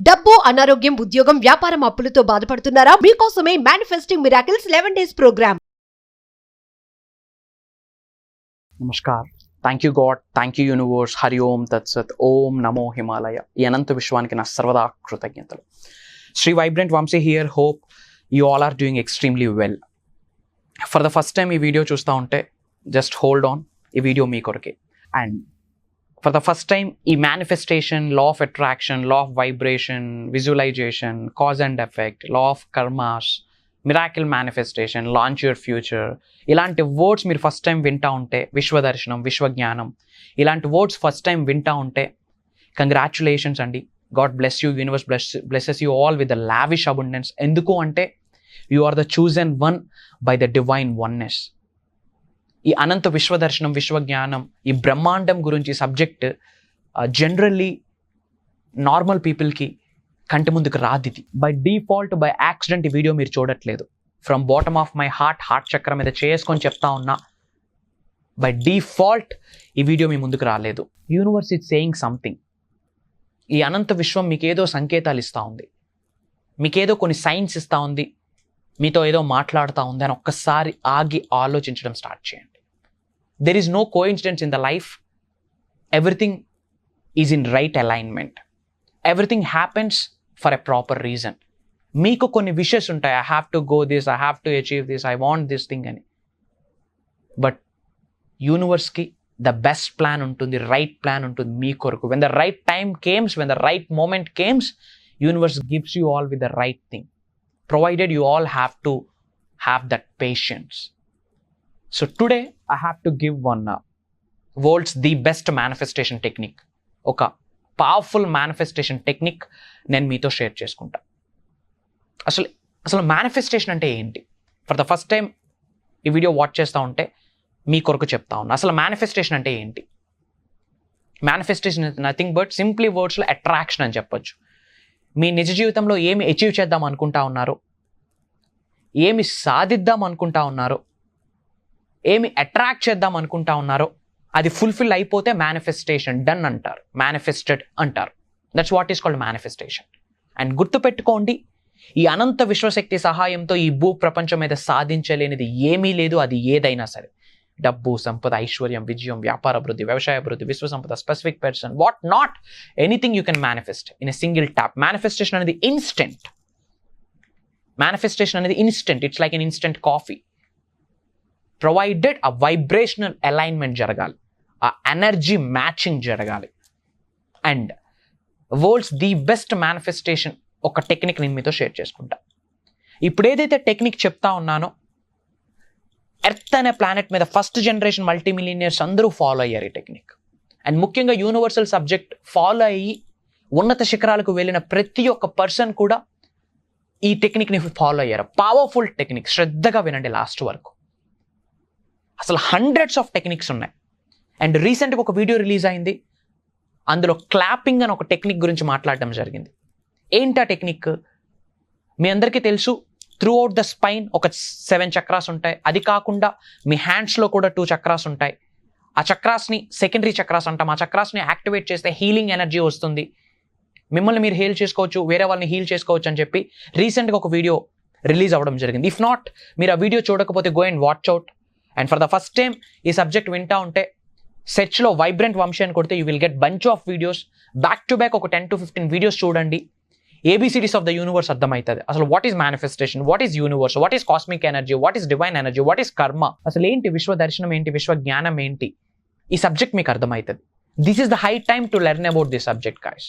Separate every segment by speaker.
Speaker 1: డబ్బు, అనారోగ్యం, ఉద్యోగం, వ్యాపారం, అప్పులతో బాధపడుతున్నారా? మీకోసమే మేనిఫెస్టింగ్ మిరాకిల్స్ 11 days ప్రోగ్రామ్.
Speaker 2: నమస్కార్. Thank you God, thank you universe, Hari Om తత్సత్, ఓం నమో హిమాలయ. ఈ అనంత విశ్వానికి నా సర్వదా కృతజ్ఞతలు. Shri vibrant Vamsi here. Hope you all are doing extremely well. For the first time ఈ వీడియో చూస్తూ ఉంటే జస్ట్ హోల్డ్ ఆన్, ఈ వీడియో మీ కొరకే. And for the first time ఈ manifestation, law of attraction, law of vibration, visualisation, cause and effect, law of karmas, miracle manifestation, launch your future, ఇలాంటి words మీరు first time వింటూ ఉంటే, విశ్వదర్శనం, విశ్వజ్ఞానం, ఇలాంటి వర్డ్స్ ఫస్ట్ టైం వింటూ ఉంటే కంగ్రాచులేషన్స్ అండి. God bless you, universe blesses you all with the lavish abundance. ఎందుకు అంటే you are the chosen one by the divine oneness. ఈ అనంత విశ్వదర్శనం, విశ్వజ్ఞానం, ఈ బ్రహ్మాండం గురించి సబ్జెక్ట్ జనరల్లీ నార్మల్ పీపుల్కి కంటి ముందుకు రాదు. ఇది బై డిఫాల్ట్, బై యాక్సిడెంట్ ఈ వీడియో మీరు చూడట్లేదు. From bottom of my heart చక్ర మీద చేసుకొని చెప్తా ఉన్నా, బై డిఫాల్ట్ ఈ వీడియో మీ ముందుకు రాలేదు. Universe is saying something. ఈ అనంత విశ్వం మీకేదో సంకేతాలు ఇస్తూ ఉంది, మీకేదో కొన్ని సైన్స్ ఇస్తూ ఉంది, మీతో ఏదో మాట్లాడుతూ ఉంది అని ఒక్కసారి ఆగి ఆలోచించడం స్టార్ట్ చేయండి. There is no coincidence in the life. Everything is in right alignment. Everything happens for a proper reason. మీకు కొన్ని విషెస్ ఉంటాయి, I have to go this, I have to achieve this, I want this thing అని. But యూనివర్స్కి the best plan ఉంటుంది, right plan ఉంటుంది మీ కొరకు. When the right time comes, when the right moment comes, universe gives you all with the right thing, provided you all have to have that patience. So today I have to give one world's the best manifestation technique, oka powerful manifestation technique నేను మీతో share చేసుకుంటా. అసలు manifestation అంటే ఏంటి? For the first time ఈ video watch చేస్తూ ఉంటే మీ కొరకు చెప్తా ఉన్నా. అసలు మేనిఫెస్టేషన్ అంటే ఏంటి? Manifestation is nothing but simply వర్డ్స్లో అట్రాక్షన్ అని చెప్పొచ్చు. మీ నిజ జీవితంలో ఏమి అచీవ్ చేద్దాం అనుకుంటా ఉన్నారో, ఏమి సాధిద్దాం అనుకుంటా ఉన్నారో, ఏమి అట్రాక్ట్ చేద్దాం అనుకుంటా ఉన్నారో అది ఫుల్ఫిల్ అయిపోతే మేనిఫెస్టేషన్ డన్ అంటారు, మేనిఫెస్టెడ్ అంటారు. That's what is called manifestation. And గుర్తుపెట్టుకోండి, ఈ అనంత విశ్వశక్తి సహాయంతో ఈ భూ ప్రపంచం మీద సాధించలేనిది ఏమీ లేదు. అది ఏదైనా సరే, డబ్బు, సంపద, ఐశ్వర్యం, విజయం, వ్యాపార అభివృద్ధి, వ్యవసాయ అభివృద్ధి, విశ్వ సంపద, specific person, what not, anything you can manifest in a single tap. Manifestation అనేది ఇన్స్టెంట్. మేనిఫెస్టేషన్ అనేది instant. It's like an instant coffee. Provided ఆ వైబ్రేషనల్ అలైన్మెంట్ జరగాలి, ఆ ఎనర్జీ మ్యాచింగ్ జరగాలి. And world's the best manifestation ఒక technique నేను మీతో share చేసుకుంటా. ఇప్పుడు ఏదైతే టెక్నిక్ చెప్తా ఉన్నానో, ఎర్త్ అనే ప్లానెట్ మీద ఫస్ట్ జనరేషన్ మల్టీ మిలియనియర్స్ అందరూ ఫాలో అయ్యారు ఈ టెక్నిక్. అండ్ ముఖ్యంగా యూనివర్సల్ సబ్జెక్ట్ ఫాలో అయ్యి ఉన్నత శిఖరాలకు వెళ్ళిన ప్రతి ఒక్క పర్సన్ కూడా ఈ టెక్నిక్ని ఫాలో అయ్యారు. Powerful technique. శ్రద్ధగా వినండి లాస్ట్ వరకు. అసలు హండ్రెడ్స్ ఆఫ్ టెక్నిక్స్ ఉన్నాయి. అండ్ రీసెంట్గా ఒక వీడియో రిలీజ్ అయింది, అందులో క్లాపింగ్ అని ఒక టెక్నిక్ గురించి మాట్లాడడం జరిగింది. ఏంటి ఆ టెక్నిక్? మీ అందరికీ తెలుసు, త్రూ అవుట్ ద స్పైన్ ఒక 7 చక్రాస్ ఉంటాయి. అది కాకుండా మీ హ్యాండ్స్లో కూడా 2 చక్రాస్ ఉంటాయి. ఆ చక్రాస్ని సెకండరీ చక్రాస్ అంటాం. ఆ చక్రాస్ని యాక్టివేట్ చేస్తే హీలింగ్ ఎనర్జీ వస్తుంది. మిమ్మల్ని మీరు హీల్ చేసుకోవచ్చు, వేరే వాళ్ళని హీల్ చేసుకోవచ్చు అని చెప్పి రీసెంట్గా ఒక వీడియో రిలీజ్ అవ్వడం జరిగింది. ఇఫ్ నాట్, మీరు ఆ వీడియో చూడకపోతే go and watch out. And for the first time ఈ సబ్జెక్ట్ వింటా ఉంటే సెర్చ్లో వైబ్రెంట్ వంశీ అని కొడితే you will get bunch of videos. Back to back ఒక 10 to 15 వీడియోస్ చూడండి. ABCDs ఆఫ్ ద యూనివర్స్ అర్థమవుతుంది. అసలు what is manifestation, what is universe, what is cosmic energy, what is divine energy, what is కర్మ, అసలు ఏంటి విశ్వ దర్శనం ఏంటి, విశ్వ జ్ఞానం ఏంటి, ఈ సబ్జెక్ట్ మీకు అర్థమవుతుంది. This is the high time to learn about this subject guys.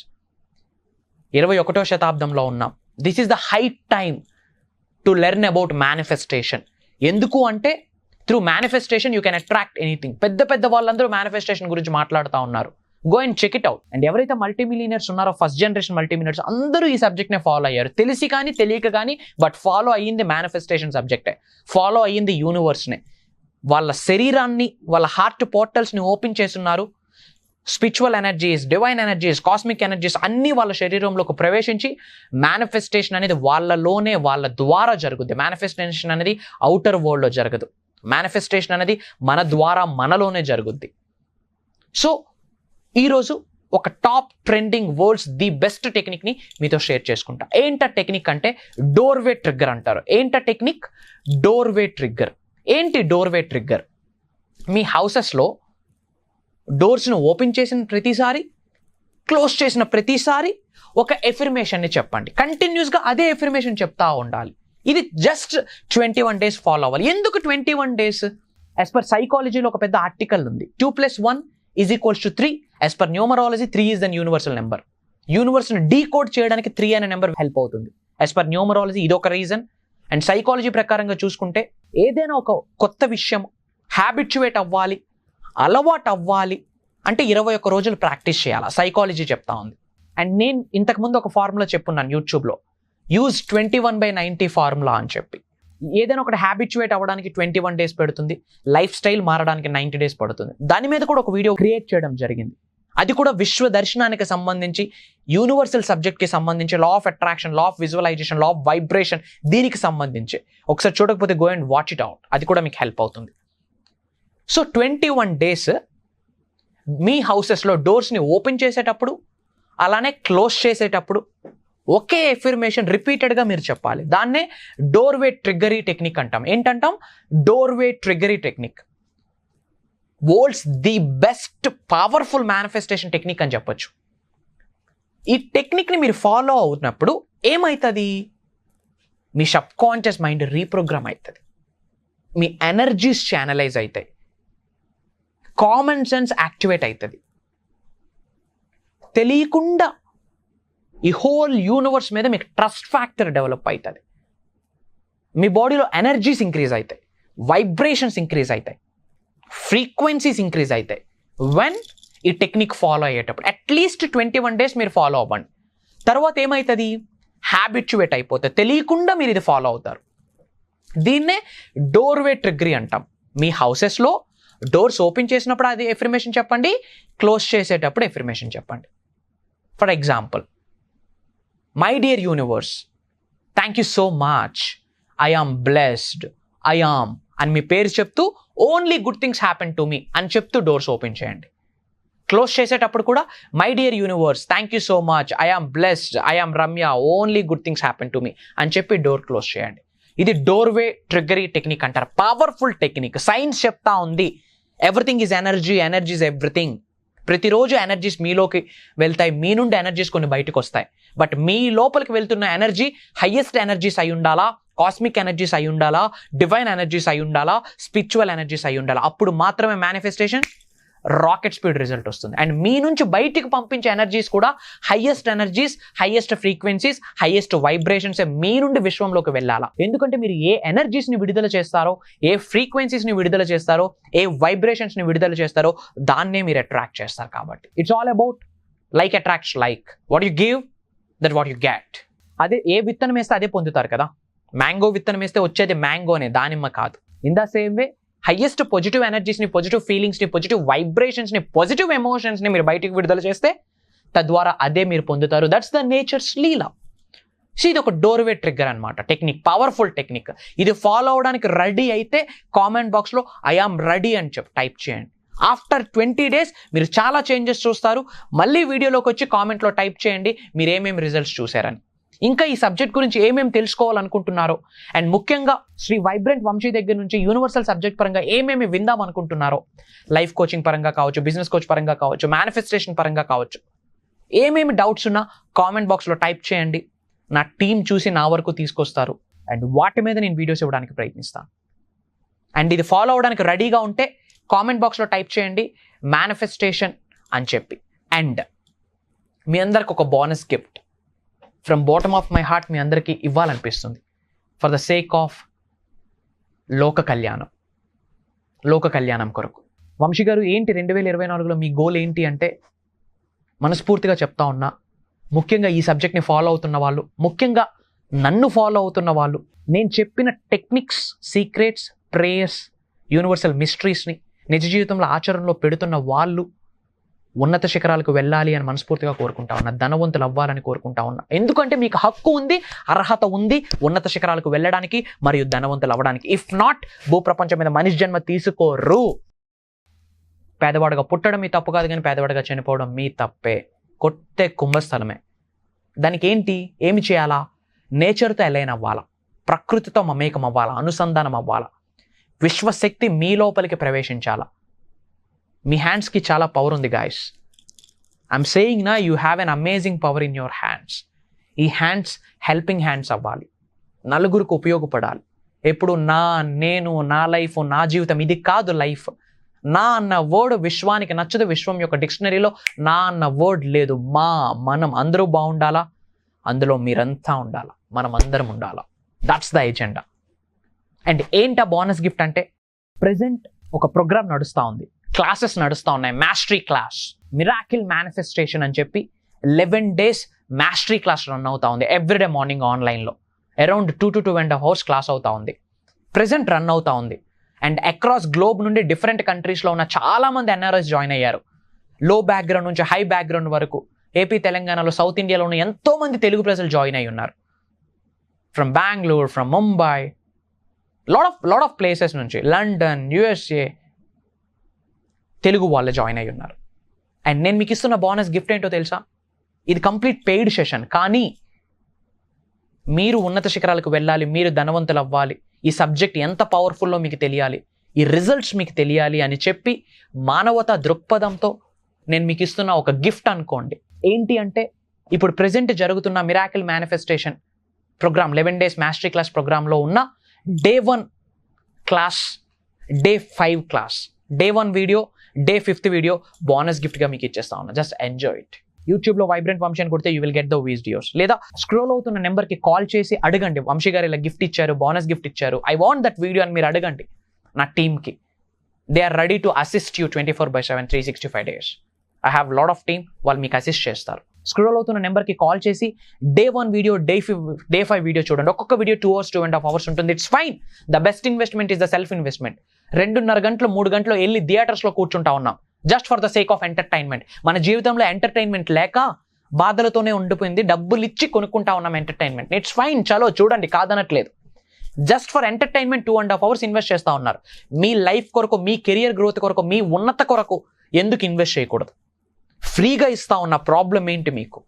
Speaker 2: 21వ శతాబ్దంలో ఉన్నాం. This is the high time to learn about manifestation. ఎందుకు అంటే through manifestation you can attract anything. పెద్ద పెద్ద వాళ్ళందరూ మేనిఫెస్టేషన్ గురించి మాట్లాడుతూ ఉన్నారు. Go and check it out. And ఎవరైతే మల్టీ మిలియనర్స్ ఉన్నారో, ఫస్ట్ జనరేషన్ మల్టీ మిలియనర్స్ అందరూ ఈ సబ్జెక్ట్నే ఫాలో అయ్యారు. తెలిసి కానీ తెలియక కానీ, బట్ ఫాలో అయ్యింది మేనిఫెస్టేషన్ సబ్జెక్టే, ఫాలో అయ్యింది యూనివర్స్నే. వాళ్ళ శరీరాన్ని, వాళ్ళ హార్ట్ పోర్టల్స్ని ఓపెన్ చేస్తున్నారు. Spiritual energies, divine energies, cosmic energies అన్నీ వాళ్ళ శరీరంలోకి ప్రవేశించి మేనిఫెస్టేషన్ అనేది వాళ్ళలోనే, వాళ్ళ ద్వారా జరుగుద్ది. మేనిఫెస్టేషన్ అనేది అవుటర్ వరల్డ్లో జరగదు. మేనిఫెస్టేషన్ అనేది మన ద్వారా మనలోనే జరుగుద్ది. సో ఈరోజు ఒక top trending world's the best టెక్నిక్ని మీతో షేర్ చేసుకుంటా. ఏంట టెక్నిక్ అంటే డోర్వే ట్రిగ్గర్ అంటారు. ఏంట టెక్నిక్? Doorway trigger. ఏంటి డోర్వే ట్రిగ్గర్? మీ హౌసెస్లో డోర్స్ను ఓపెన్ చేసిన ప్రతిసారి, క్లోజ్ చేసిన ప్రతిసారి ఒక ఎఫర్మేషన్ని చెప్పండి. కంటిన్యూస్గా అదే ఎఫర్మేషన్ చెప్తా ఉండాలి. ఇది జస్ట్ 21 days ఫాలో అవ్వాలి. ఎందుకు 21 days? యాజ్ పర్ సైకాలజీలో ఒక పెద్ద ఆర్టికల్ ఉంది. 2 + 1 = 3. As per numerology 3 is the universal number. యూనివర్స్ని డీకోడ్ చేయడానికి 3 అనే నెంబర్ హెల్ప్ అవుతుంది. యాజ్ పర్ న్యూమరాలజీ ఇదొక రీజన్. అండ్ సైకాలజీ ప్రకారంగా చూసుకుంటే ఏదైనా ఒక కొత్త విషయం హ్యాబిచ్యువేట్ అవ్వాలి, అలవాటు అవ్వాలి అంటే 21 రోజులు ప్రాక్టీస్ చేయాలి. సైకాలజీ చెప్తా ఉంది. అండ్ నేను ఇంతకుముందు ఒక ఫార్ములా చెప్పున్నాను యూట్యూబ్లో, యూజ్ 21/90 ఫార్ములా అని చెప్పి. ఏదైనా ఒకటి హ్యాబిచ్యువేట్ అవ్వడానికి 21 days పడుతుంది, లైఫ్ స్టైల్ మారడానికి 90 days పడుతుంది. దాని మీద కూడా ఒక వీడియో క్రియేట్ చేయడం జరిగింది. అది కూడా విశ్వ దర్శనానికి సంబంధించి, యూనివర్సల్ సబ్జెక్ట్కి సంబంధించి, law of attraction, law of visualization, law of vibration, దీనికి సంబంధించి. ఒకసారి చూడకపోతే go and watch it out. అది కూడా మీకు హెల్ప్ అవుతుంది. సో 21 days మీ హౌసెస్లో డోర్స్ని ఓపెన్ చేసేటప్పుడు, అలానే క్లోజ్ చేసేటప్పుడు ఒకే ఎఫర్మేషన్ రిపీటెడ్గా మీరు చెప్పాలి. దాన్నే డోర్వే ట్రిగ్గరీ టెక్నిక్ అంటాం. ఏంటంటాం? Doorway trigger technique. World's the best powerful manifestation technique అని చెప్పొచ్చు. ఈ టెక్నిక్ని మీరు ఫాలో అవుతున్నప్పుడు ఏమవుతుంది? మీ సబ్ కాన్షియస్ మైండ్ రీప్రోగ్రామ్ అవుతుంది, మీ ఎనర్జీస్ ఛానలైజ్ అవుతాయి, కామన్ సెన్స్ యాక్టివేట్ అవుతుంది. తెలియకుండా ఈ హోల్ యూనివర్స్ మీద మీకు ట్రస్ట్ ఫ్యాక్టర్ డెవలప్ అవుతుంది. మీ బాడీలో ఎనర్జీస్ ఇంక్రీజ్ అవుతాయి, వైబ్రేషన్స్ ఇంక్రీజ్ అవుతాయి, ఫ్రీక్వెన్సీస్ ఇంక్రీజ్ అవుతాయి వెన్ ఈ టెక్నిక్ ఫాలో అయ్యేటప్పుడు. అట్లీస్ట్ 21 days మీరు ఫాలో అవ్వండి. తర్వాత ఏమవుతుంది? హ్యాబిచ్యువేట్ అయిపోతుంది, తెలియకుండా మీరు ఇది ఫాలో అవుతారు. దీన్నే డోర్వే ట్రిగ్గరీ అంటాం. మీ హౌసెస్లో డోర్స్ ఓపెన్ చేసినప్పుడు అది ఎఫర్మేషన్ చెప్పండి, క్లోజ్ చేసేటప్పుడు ఎఫర్మేషన్ చెప్పండి. For example, my dear universe, thank you so much, I am blessed, I am అని మీ పేరు చెప్తూ only good things happen to me అని చెప్తూ డోర్స్ ఓపెన్ చేయండి. క్లోజ్ చేసేటప్పుడు కూడా my dear universe, thank you so much, I am blessed, I am Ramya, only good things happen to me అని చెప్పి డోర్ క్లోజ్ చేయండి. ఇది డోర్వే ట్రిగ్గరీ టెక్నిక్ అంటారు. Powerful technique. సైన్స్ చెప్తా ఉంది everything is energy, energy is everything. ప్రతిరోజు energies మీలోకి వెళ్తాయి, మీ నుండి ఎనర్జీస్ కొన్ని బయటకు వస్తాయి. బట్ మీ లోపలికి వెళ్తున్న ఎనర్జీ హయ్యెస్ట్ ఎనర్జీస్ అయి ఉండాలా, కాస్మిక్ ఎనర్జీస్ అయి ఉండాలా, డివైన్ ఎనర్జీస్ అయి ఉండాలా, స్పిరిచువల్ ఎనర్జీస్ అయి ఉండాలా. అప్పుడు మాత్రమే మేనిఫెస్టేషన్ రాకెట్ స్పీడ్ రిజల్ట్ వస్తుంది. అండ్ మీ నుంచి బయటికి పంపించే ఎనర్జీస్ కూడా highest energies, highest frequencies, highest vibrations మీ నుండి విశ్వంలోకి వెళ్ళాలా. ఎందుకంటే మీరు ఏ ఎనర్జీస్ని విడుదల చేస్తారో, ఏ ఫ్రీక్వెన్సీస్ని విడుదల చేస్తారో, ఏ వైబ్రేషన్స్ని విడుదల చేస్తారో దాన్నే మీరు అట్రాక్ట్ చేస్తారు. కాబట్టి it's all about like attracts like. What you give that what you get. అదే ఏ విత్తనం వేస్తే అదే పొందుతారు కదా. మ్యాంగో విత్తనం వేస్తే వచ్చేది మ్యాంగోనే, దానిమ్మ కాదు. In the same way highest positive ఎనర్జీస్ని, పాజిటివ్ ఫీలింగ్స్ని, పాజిటివ్ వైబ్రేషన్స్ని, పాజిటివ్ ఎమోషన్స్ని మీరు బయటికి విడుదల చేస్తే తద్వారా అదే మీరు పొందుతారు. That's the nature's leela. So ఇది ఒక డోర్వే ట్రిగ్గర్ అనమాట టెక్నిక్, పవర్ఫుల్ టెక్నిక్. ఇది ఫాలో అవడానికి రెడీ అయితే కామెంట్ బాక్స్లో ఐ ఆమ్ రెడీ అని టైప్ చేయండి. ఆఫ్టర్ 20 days మీరు చాలా చేంజెస్ చూస్తారు. మళ్ళీ వీడియోలోకి వచ్చి కామెంట్లో టైప్ చేయండి మీరు ఏమేమి రిజల్ట్స్ చూసారని. ఇంకా ఈ సబ్జెక్ట్ గురించి ఏమేమి తెలుసుకోవాలనుకుంటున్నారో, అండ్ ముఖ్యంగా శ్రీ వైబ్రెంట్ వంశీ దగ్గర నుంచి యూనివర్సల్ సబ్జెక్ట్ పరంగా ఏమేమి విందాం అనుకుంటున్నారో, లైఫ్ కోచింగ్ పరంగా కావచ్చు, బిజినెస్ కోచ్ పరంగా కావచ్చు, మేనిఫెస్టేషన్ పరంగా కావచ్చు, ఏమేమి డౌట్స్ ఉన్నా కామెంట్ బాక్స్లో టైప్ చేయండి. నా టీం చూసి నా వరకు తీసుకొస్తారు అండ్ వాటి మీద నేను వీడియోస్ ఇవ్వడానికి ప్రయత్నిస్తాను. అండ్ ఇది ఫాలో అవడానికి రెడీగా ఉంటే కామెంట్ బాక్స్లో టైప్ చేయండి మేనిఫెస్టేషన్ అని చెప్పి. అండ్ మీ అందరికి ఒక bonus gift from bottom of my heart మీ అందరికీ ఇవ్వాలనిపిస్తుంది. ఫర్ ద సేక్ ఆఫ్ లోక కళ్యాణం కొరకు. వంశీ గారు ఏంటి 2024లో మీ గోల్ ఏంటి అంటే, మనస్ఫూర్తిగా చెప్తా ఉన్నా, ముఖ్యంగా ఈ సబ్జెక్ట్ని ఫాలో అవుతున్న వాళ్ళు, ముఖ్యంగా నన్ను ఫాలో అవుతున్న వాళ్ళు, నేను చెప్పిన టెక్నిక్స్, సీక్రెట్స్, ప్రేయర్స్, యూనివర్సల్ మిస్టరీస్ని నిజ జీవితంలో ఆచరణలో పెడుతున్న వాళ్ళు ఉన్నత శిఖరాలకు వెళ్ళాలి అని మనస్ఫూర్తిగా కోరుకుంటా ఉన్నా. ధనవంతులు అవ్వాలని కోరుకుంటా ఉన్నా. ఎందుకంటే మీకు హక్కు ఉంది, అర్హత ఉంది ఉన్నత శిఖరాలకు వెళ్ళడానికి మరియు ధనవంతులు అవ్వడానికి. ఇఫ్ నాట్, భూప్రపంచం మీద మనిషి జన్మ తీసుకోరు. పేదవాడిగా పుట్టడం మీ తప్పు కాదు, కానీ పేదవాడిగా చనిపోవడం మీ తప్పే. కొట్టే కుంభస్థలమే. దానికి ఏమి చేయాలా? నేచర్తో అలైన్ అవ్వాలా, ప్రకృతితో మమేకం అవ్వాలా, అనుసంధానం అవ్వాలా, విశ్వశక్తి మీ లోపలికి ప్రవేశించాలా. మీ హ్యాండ్స్కి చాలా పవర్ ఉంది గాయస్. ఐఎమ్ సేయింగ్ నా, you have an amazing power in your hands. ఈ హ్యాండ్స్ హెల్పింగ్ హ్యాండ్స్ అవ్వాలి, నలుగురికి ఉపయోగపడాలి. ఎప్పుడు నేను, నా లైఫ్, నా జీవితం, ఇది కాదు లైఫ్. నా అన్న వర్డ్ విశ్వానికి నచ్చదు. విశ్వం యొక్క డిక్షనరీలో నా అన్న వర్డ్ లేదు. మనం అందరూ బాగుండాలా, అందులో మీరంతా ఉండాలా, మనం అందరం ఉండాలా. That's the agenda. అండ్ ఏంటా బోనస్ గిఫ్ట్ అంటే, ప్రెజెంట్ ఒక ప్రోగ్రామ్ నడుస్తూ ఉంది, క్లాసెస్ నడుస్తూ ఉన్నాయి. మాస్టరీ క్లాస్, మిరాకిల్ మేనిఫెస్టేషన్ అని చెప్పి 11 days మాస్టరీ క్లాస్ రన్ అవుతా ఉంది. ఎవ్రీడే మార్నింగ్ ఆన్లైన్లో అరౌండ్ 2 to 2.5 hours క్లాస్ అవుతా ఉంది. ప్రెజెంట్ రన్ అవుతా ఉంది. అండ్ అక్రాస్ గ్లోబ్ నుండి డిఫరెంట్ కంట్రీస్లో ఉన్న చాలామంది ఎన్ఆర్ఐస్ జాయిన్ అయ్యారు. లో బ్యాక్గ్రౌండ్ నుంచి హై బ్యాక్గ్రౌండ్ వరకు, ఏపీ, తెలంగాణలో, సౌత్ ఇండియాలో ఉన్న ఎంతోమంది తెలుగు ప్రజలు జాయిన్ అయ్యి ఉన్నారు. From Bengaluru, from Mumbai, lot of places నుంచి, లండన్, USA, తెలుగు వాళ్ళు జాయిన్ అయ్యి ఉన్నారు. అండ్ నేను మీకు ఇస్తున్న బోనస్ గిఫ్ట్ ఏంటో తెలుసా? ఇది కంప్లీట్ పెయిడ్ సెషన్, కానీ మీరు ఉన్నత శిఖరాలకు వెళ్ళాలి, మీరు ధనవంతులు అవ్వాలి, ఈ సబ్జెక్ట్ ఎంత పవర్ఫుల్లో మీకు తెలియాలి, ఈ రిజల్ట్స్ మీకు తెలియాలి అని చెప్పి మానవతా దృక్పథంతో నేను మీకు ఇస్తున్న ఒక గిఫ్ట్ అనుకోండి. ఏంటి అంటే, ఇప్పుడు ప్రెజెంట్ జరుగుతున్న miracle manifestation program 11 days mastery class ప్రోగ్రాంలో ఉన్న Day 1 class, Day 5 class, Day 1 video, Day 5th video bonus గిఫ్ట్గా మీకు ఇచ్చేస్తా ఉన్నా. Just enjoy it. యూట్యూబ్లో వైబ్రెంట్ వంశీ అని కొడితే you will get the videos. లేదా స్క్రోల్ అవుతున్న నెంబర్కి కాల్ చేసి అడగండి, వంశీ గారు ఇలా గిఫ్ట్ ఇచ్చారు, బోనస్ గిఫ్ట్ ఇచ్చారు, ఐ వాంట్ దట్ వీడియో అని మీరు అడగండి నా టీమ్కి. They are ready to assist you 24/7, 365 days. I have lot of team, వాళ్ళు మీకు అసిస్ట్ చేస్తారు. స్క్రోల్ అవుతున్న నెంబర్కి కాల్ చేసి Day 1 వీడియో, Day 5 వీడియో చూడండి. ఒక్కొక్క వీడియో 2 hours, 2.5 hours ఉంటుంది. It's fine. The best investment is the self investment. 2.5 గంటలు 3 గంటలు వెళ్ళి థియేటర్స్లో కూర్చుంటా ఉన్నాం just for the sake of entertainment. మన జీవితంలో ఎంటర్టైన్మెంట్ లేక బాధలతోనే ఉండిపోయింది. డబ్బులు ఇచ్చి కొనుక్కుంటా ఉన్నాం ఎంటర్టైన్మెంట్. ఇట్స్ ఫైన్, చలో చూడండి, కాదనట్లేదు. Just for entertainment 2.5 hours invest చేస్తూ ఉన్నారు. మీ లైఫ్ కొరకు, మీ కెరియర్ గ్రోత్ కొరకు, మీ ఉన్నత కొరకు ఎందుకు ఇన్వెస్ట్ చేయకూడదు? ఫ్రీగా ఇస్తా ఉన్న ప్రాబ్లం ఏంటి మీకు?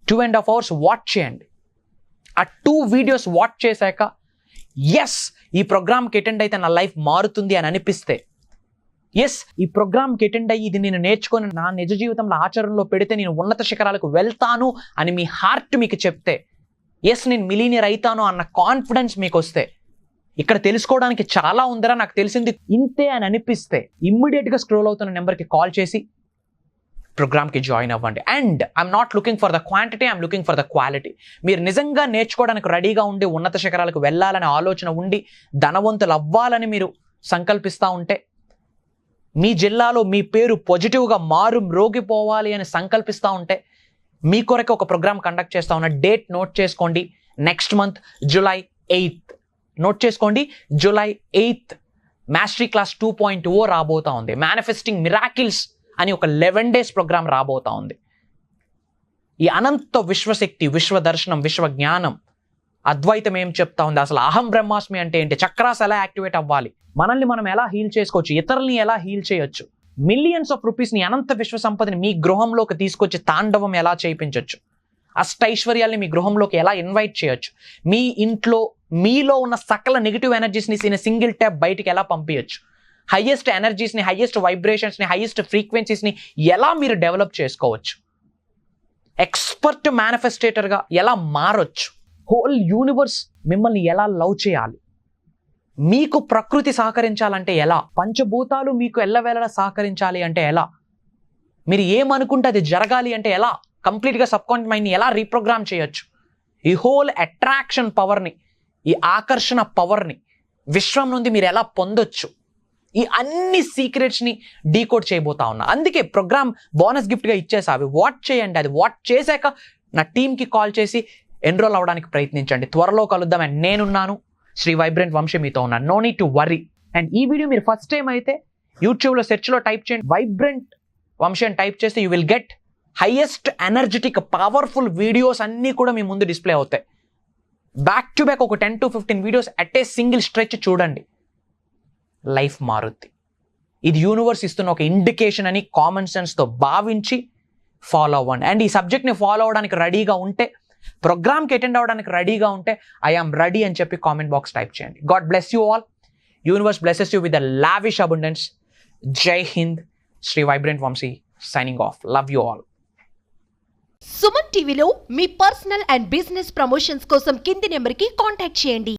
Speaker 2: 2.5 hours వాచ్ చేయండి. ఆ 2 videos వాచ్ చేశాక ఎస్, ఈ ప్రోగ్రామ్కి అటెండ్ అయితే నా లైఫ్ మారుతుంది అని అనిపిస్తే, ఎస్, ఈ ప్రోగ్రామ్కి అటెండ్ అయ్యి ఇది నేను నేర్చుకొని నా నిజ జీవితంలో ఆచరణలో పెడితే నేను ఉన్నత శిఖరాలకు వెళ్తాను అని మీ హార్ట్ మీకు చెప్తే, ఎస్, నేను మిలీనియర్ అవుతాను అన్న కాన్ఫిడెన్స్ మీకు వస్తే, ఇక్కడ తెలుసుకోవడానికి చాలా ఉందరా, నాకు తెలిసింది ఇంతే అని అనిపిస్తే, ఇమ్మీడియట్గా స్క్రోల్ అవుతున్న నెంబర్కి కాల్ చేసి ప్రోగ్రామ్కి జాయిన్ అవ్వండి. And I'm not looking for the quantity, I'm looking for the quality. మీరు నిజంగా నేర్చుకోవడానికి రెడీగా ఉండి, ఉన్నత శిఖరాలకు వెళ్ళాలనే ఆలోచన ఉండి, ధనవంతులు అవ్వాలని మీరు సంకల్పిస్తూ ఉంటే, మీ జిల్లాలో మీ పేరు పాజిటివ్గా మ్రోగిపోవాలి అని సంకల్పిస్తూ ఉంటే, మీ కొరకు ఒక ప్రోగ్రామ్ కండక్ట్ చేస్తూ ఉన్న. డేట్ నోట్ చేసుకోండి, next month July 8th. Note చేసుకోండి, July 8th మాస్టరీ క్లాస్ 2.0 రాబోతా ఉంది. మేనిఫెస్టింగ్ మిరాకిల్స్ అని ఒక 11 days ప్రోగ్రామ్ రాబోతా ఉంది. ఈ అనంత విశ్వశక్తి, విశ్వ దర్శనం, విశ్వ జ్ఞానం, అద్వైతం ఏం చెప్తా ఉంది, అసలు అహం బ్రహ్మాస్మి అంటే ఏంటి, చక్రాస్ ఎలా యాక్టివేట్ అవ్వాలి, మనల్ని మనం ఎలా హీల్ చేసుకోవచ్చు, ఇతరుల్ని ఎలా హీల్ చేయొచ్చు, మిలియన్స్ ఆఫ్ రూపీస్ని, అనంత విశ్వ సంపదని మీ గృహంలోకి తీసుకొచ్చి తాండవం ఎలా చేయించవచ్చు, అష్టైశ్వర్యాల్ని మీ గృహంలోకి ఎలా ఇన్వైట్ చేయొచ్చు, మీ ఇంట్లో మీలో ఉన్న సకల నెగిటివ్ ఎనర్జీస్ని సింగిల్ ట్యాప్ బయటికి ఎలా పంపించచ్చు, హైయెస్ట్ ఎనర్జీస్ని, హైయెస్ట్ వైబ్రేషన్స్ని, హైయెస్ట్ ఫ్రీక్వెన్సీస్ని ఎలా మీరు డెవలప్ చేసుకోవచ్చు, ఎక్స్పర్ట్ మేనిఫెస్టేటర్గా ఎలా మారొచ్చు, హోల్ యూనివర్స్ మిమ్మల్ని ఎలా లవ్ చేయాలి, మీకు ప్రకృతి సహకరించాలంటే ఎలా, పంచభూతాలు మీకు ఎల్లవేళలా సహకరించాలి అంటే ఎలా, మీరు ఏమనుకుంటే అది జరగాలి అంటే ఎలా, కంప్లీట్గా సబ్కాన్షియస్ మైండ్ని ఎలా రీప్రోగ్రామ్ చేయొచ్చు, ఈ హోల్ అట్రాక్షన్ పవర్ని, ఈ ఆకర్షణ పవర్ని విశ్వం నుండి మీరు ఎలా పొందొచ్చు, ఈ అన్ని సీక్రెట్స్ని డీకోడ్ చేయబోతా ఉన్నా. అందుకే ప్రోగ్రామ్ బోనస్ గిఫ్ట్గా ఇచ్చేసా. అవి వాచ్ చేయండి. అది వాచ్ చేశాక నా టీమ్కి కాల్ చేసి ఎన్రోల్ అవ్వడానికి ప్రయత్నించండి. త్వరలో కలుద్దాం. అండ్ నేనున్నాను, శ్రీ వైబ్రెంట్ వంశీ మీతో ఉన్నాను. No need to worry. And ఈ వీడియో మీరు ఫస్ట్ టైం అయితే యూట్యూబ్లో సెర్చ్లో టైప్ చేయండి, వైబ్రెంట్ వంశీ అని టైప్ చేస్తే you will get highest energetic powerful videos అన్నీ కూడా మీ ముందు డిస్ప్లే అవుతాయి. బ్యాక్ టు బ్యాక్ ఒక 10 to 15 videos at a single stretch చూడండి. లైఫ్ మారుద్ది. ఇది యూనివర్స్ ఇస్తున్న ఒక ఇండికేషన్ అని కామన్ సెన్స్తో భావించి ఫాలో అవ్వండి. అండ్ ఈ సబ్జెక్ట్ని ఫాలో అవ్వడానికి రెడీగా ఉంటే, ప్రోగ్రామ్కి అటెండ్ అవ్వడానికి రెడీగా ఉంటే ఐ ఆమ్ రెడీ అని చెప్పి కామెంట్ బాక్స్ టైప్ చేయండి. God bless you all. Universe blesses you with the lavish abundance. జై హింద్. Shri vibrant Vamsi signing off. Love you all.
Speaker 1: Suman టీవీలో మీ పర్సనల్ అండ్ బిజినెస్ ప్రమోషన్స్ కోసం కింది నెంబర్కి కాంటాక్ట్ చేయండి.